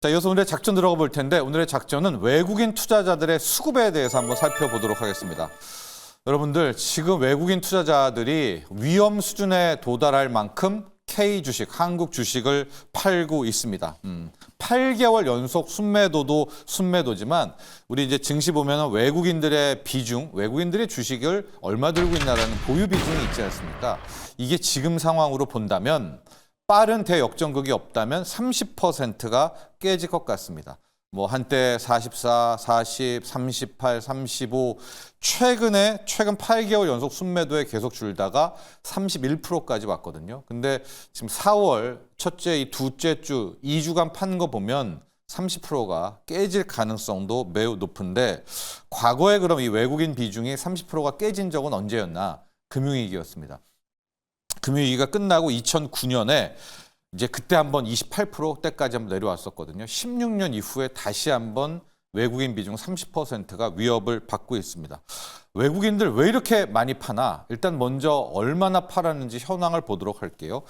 자, 이어서 오늘의 작전 들어가 볼 텐데 오늘의 작전은 외국인 투자자들의 수급에 대해서 한번 살펴보도록 하겠습니다. 여러분들 지금 외국인 투자자들이 위험 수준에 도달할 만큼 K 주식, 한국 주식을 팔고 있습니다. 8개월 연속 순매도도 순매도지만 우리 이제 증시 보면 외국인들의 비중, 외국인들의 주식을 얼마 들고 있나라는 보유 비중이 있지 않습니까? 이게 지금 상황으로 본다면 빠른 대역전극이 없다면 30%가 깨질 것 같습니다. 뭐 한때 44, 40, 38, 35 최근 8개월 연속 순매도에 계속 줄다가 31%까지 왔거든요. 근데 지금 4월 첫째 이 두째 주 2주간 판 거 보면 30%가 깨질 가능성도 매우 높은데 과거에 그럼 이 외국인 비중이 30%가 깨진 적은 언제였나? 금융위기였습니다. 금융위기가 끝나고 2009년에 이제 그때 한번 28%대까지 한번 내려왔었거든요. 16년 이후에 다시 한번 외국인 비중 30%가 위협을 받고 있습니다. 외국인들 왜 이렇게 많이 파나? 일단 먼저 얼마나 팔았는지 현황을 보도록 할게요.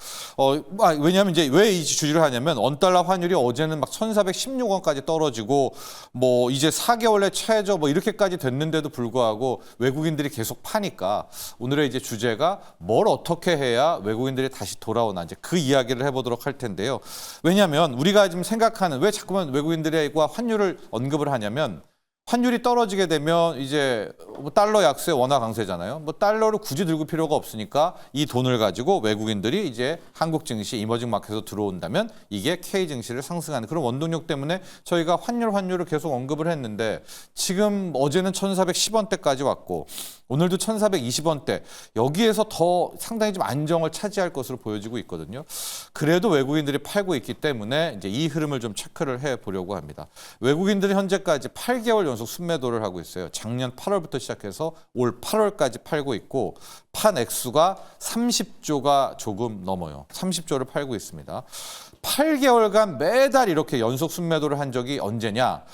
왜냐하면 이제 왜 이 주의를 하냐면 원달러 환율이 어제는 막 1,416원까지 떨어지고 뭐 이제 4개월 내 최저 뭐 이렇게까지 됐는데도 불구하고 외국인들이 계속 파니까 오늘의 이제 주제가 뭘 어떻게 해야 외국인들이 다시 돌아오나 이제 그 이야기를 해보도록 할 텐데요. 왜냐하면 우리가 지금 생각하는 왜 자꾸만 외국인들과 환율을 언급을 하냐면 환율이 떨어지게 되면 이제 뭐 달러 약세 원화 강세잖아요. 뭐 달러를 굳이 들고 필요가 없으니까 이 돈을 가지고 외국인들이 이제 한국 증시 이머징 마켓에서 들어온다면 이게 K 증시를 상승하는 그런 원동력 때문에 저희가 환율을 계속 언급을 했는데 지금 어제는 1,410원대까지 왔고 오늘도 1,420원대 여기에서 더 상당히 좀 안정을 차지할 것으로 보여지고 있거든요. 그래도 외국인들이 팔고 있기 때문에 이제 이 흐름을 좀 체크를 해 보려고 합니다. 외국인들이 현재까지 8개월 연속 순매도를 하고 있어요. 작년 8월부터 시작해서 올 8월까지 팔고 있고 판 액수가 30조가 조금 넘어요. 30조를 팔고 있습니다. 8개월간 매달 이렇게 연속 순매도를 한 적이 언제냐?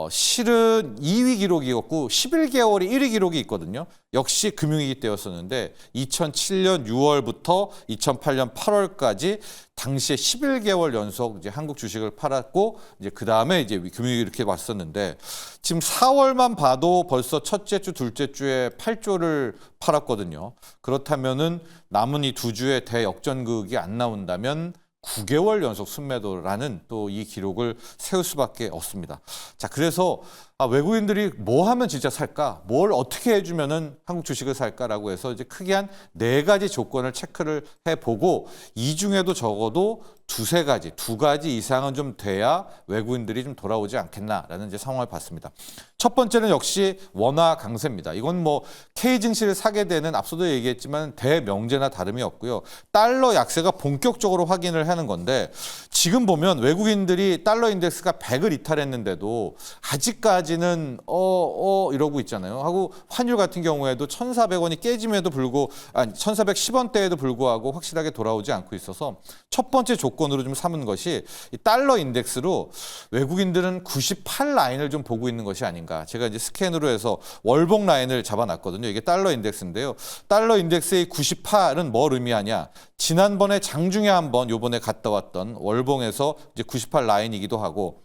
실은 2위 기록이었고 11개월이 1위 기록이 있거든요. 역시 금융위기 때였었는데 2007년 6월부터 2008년 8월까지 당시에 11개월 연속 이제 한국 주식을 팔았고 이제 그 다음에 이제 금융위기 이렇게 왔었는데 지금 4월만 봐도 벌써 첫째 주, 둘째 주에 8조를 팔았거든요. 그렇다면은 남은 이 두 주의 대역전극이 안 나온다면 9개월 연속 순매도라는 또 이 기록을 세울 수밖에 없습니다. 자, 그래서 외국인들이 뭐 하면 진짜 살까? 뭘 어떻게 해주면은 한국 주식을 살까라고 해서 이제 크게 한 4가지 조건을 체크를 해보고 이 중에도 적어도 두 가지 이상은 좀 돼야 외국인들이 좀 돌아오지 않겠나라는 이제 상황을 봤습니다. 첫 번째는 역시 원화 강세입니다. 이건 뭐 K 증시를 사게 되는 앞서도 얘기했지만 대명제나 다름이 없고요. 달러 약세가 본격적으로 확인을 하는 건데 지금 보면 외국인들이 달러 인덱스가 100을 이탈했는데도 아직까지는 이러고 있잖아요. 하고 환율 같은 경우에도 1,400원이 깨짐에도 불구하고 1,410원대에도 불구하고 확실하게 돌아오지 않고 있어서 첫 번째 조건으로 좀 삼은 것이 이 달러 인덱스로 외국인들은 98 라인을 좀 보고 있는 것이 아닌가. 제가 이제 스캔으로 해서 월봉 라인을 잡아놨거든요. 이게 달러 인덱스인데요. 달러 인덱스의 98은 뭘 의미하냐? 지난번에 장중에 한번 요번에 갔다 왔던 월봉에서 이제 98 라인이기도 하고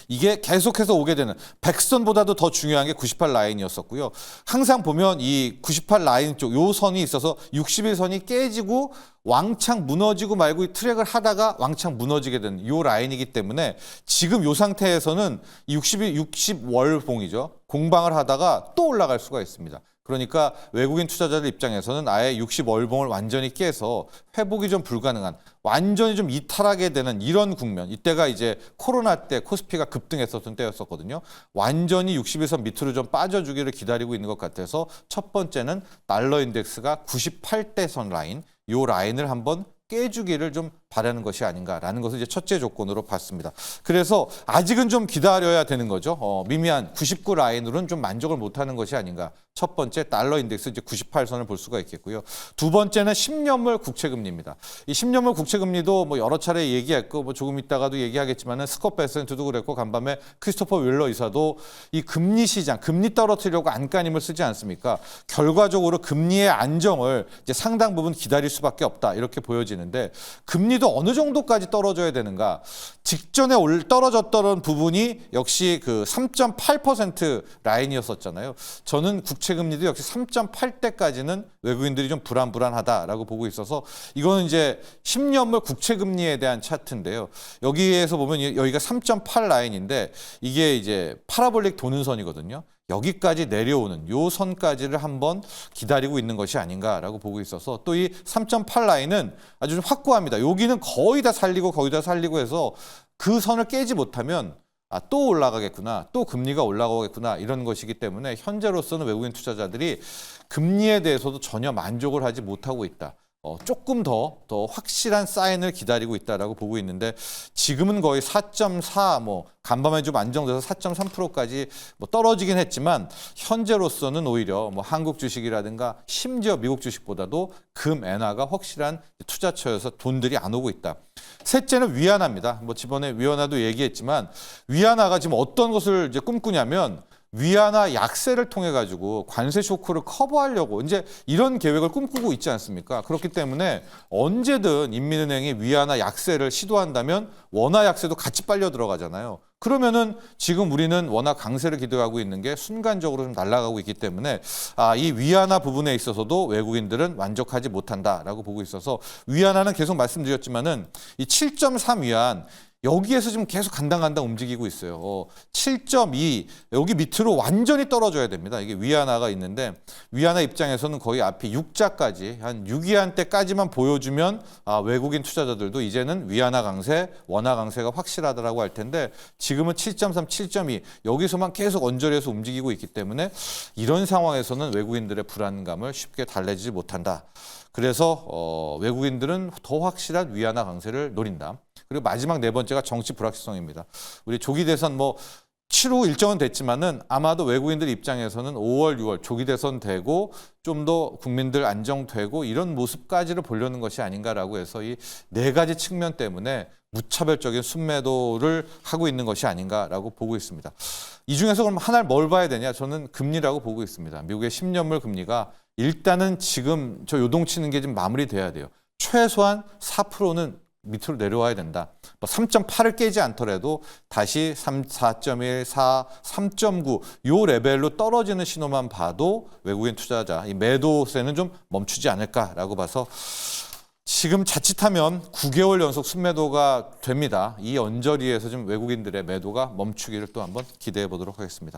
이게 계속해서 오게 되는 100선보다도 더 중요한 게 98 라인이었었고요. 항상 보면 이 98 라인 쪽 요 선이 있어서 61선이 깨지고 왕창 무너지고 말고 이 트랙을 하다가 왕창 무너지게 되는 요 라인이기 때문에 지금 요 상태에서는 60월봉이죠. 공방을 하다가 또 올라갈 수가 있습니다. 그러니까 외국인 투자자들 입장에서는 아예 60월봉을 완전히 깨서 회복이 좀 불가능한 완전히 좀 이탈하게 되는 이런 국면. 이때가 이제 코로나 때 코스피가 급등했었던 때였었거든요. 완전히 61선 밑으로 좀 빠져주기를 기다리고 있는 것 같아서 첫 번째는 달러 인덱스가 98대선 라인, 요 라인을 한번 깨주기를 좀 바라는 것이 아닌가라는 것을 이제 첫째 조건으로 봤습니다. 그래서 아직은 좀 기다려야 되는 거죠. 미미한 99 라인으로는 좀 만족을 못하는 것이 아닌가. 첫 번째 달러 인덱스 이제 98선을 볼 수가 있겠고요. 두 번째는 10년물 국채금리입니다. 이 10년물 국채금리도 뭐 여러 차례 얘기했고 뭐 조금 있다가도 얘기하겠지만은 스콧 베센트도 그랬고 간밤에 크리스토퍼 윌러 이사도 이 금리 시장, 금리 떨어뜨리려고 안간힘을 쓰지 않습니까? 결과적으로 금리의 안정을 이제 상당 부분 기다릴 수밖에 없다 이렇게 보여지는데 금리 금리도 어느 정도까지 떨어져야 되는가? 직전에 떨어졌던 부분이 역시 그 3.8% 라인이었었잖아요. 저는 국채 금리도 역시 3.8대까지는 외국인들이 좀 불안하다라고 보고 있어서 이거는 이제 10년물 국채 금리에 대한 차트인데요. 여기에서 보면 여기가 3.8 라인인데 이게 이제 파라볼릭 도는 선이거든요. 여기까지 내려오는 요 선까지를 한번 기다리고 있는 것이 아닌가라고 보고 있어서 또 이 3.8 라인은 아주 좀 확고합니다. 여기는 거의 다 살리고 해서 그 선을 깨지 못하면 또 올라가겠구나, 또 금리가 올라가겠구나 이런 것이기 때문에 현재로서는 외국인 투자자들이 금리에 대해서도 전혀 만족을 하지 못하고 있다. 조금 더 확실한 사인을 기다리고 있다라고 보고 있는데 지금은 거의 4.4 간밤에 좀 안정돼서 4.3%까지 떨어지긴 했지만 현재로서는 오히려 한국 주식이라든가 심지어 미국 주식보다도 금 엔화가 확실한 투자처여서 돈들이 안 오고 있다. 셋째는 위안화입니다. 지번에 위안화도 얘기했지만 위안화가 지금 어떤 것을 이제 꿈꾸냐면 위안화 약세를 통해 가지고 관세 쇼크를 커버하려고 이제 이런 계획을 꿈꾸고 있지 않습니까? 그렇기 때문에 언제든 인민은행이 위안화 약세를 시도한다면 원화 약세도 같이 빨려 들어가잖아요. 그러면은 지금 우리는 원화 강세를 기대하고 있는 게 순간적으로 좀 날아가고 있기 때문에 이 위안화 부분에 있어서도 외국인들은 만족하지 못한다라고 보고 있어서 위안화는 계속 말씀드렸지만은 이 7.3 위안 여기에서 지금 계속 간당간당 움직이고 있어요. 7.2 여기 밑으로 완전히 떨어져야 됩니다. 이게 위안화가 있는데 위안화 입장에서는 거의 앞에 6자까지 한 6위안 때까지만 보여주면 외국인 투자자들도 이제는 위안화 강세, 원화 강세가 확실하다라고 할 텐데 지금은 7.3, 7.2 여기서만 계속 언저리에서 움직이고 있기 때문에 이런 상황에서는 외국인들의 불안감을 쉽게 달래지 못한다. 그래서 외국인들은 더 확실한 위안화 강세를 노린다. 그리고 마지막 네 번째가 정치 불확실성입니다. 우리 조기 대선 7호 일정은 됐지만은 아마도 외국인들 입장에서는 5월, 6월 조기 대선 되고 좀 더 국민들 안정되고 이런 모습까지를 보려는 것이 아닌가라고 해서 이 네 가지 측면 때문에 무차별적인 순매도를 하고 있는 것이 아닌가라고 보고 있습니다. 이 중에서 그럼 하나를 뭘 봐야 되냐? 저는 금리라고 보고 있습니다. 미국의 10년물 금리가 일단은 지금 저 요동치는 게 좀 마무리돼야 돼요. 최소한 4%는 밑으로 내려와야 된다. 3.8을 깨지 않더라도 다시 4.1, 4, 3.9 요 레벨로 떨어지는 신호만 봐도 외국인 투자자 이 매도세는 좀 멈추지 않을까라고 봐서 지금 자칫하면 9개월 연속 순매도가 됩니다. 이 언저리에서 좀 외국인들의 매도가 멈추기를 또 한번 기대해 보도록 하겠습니다.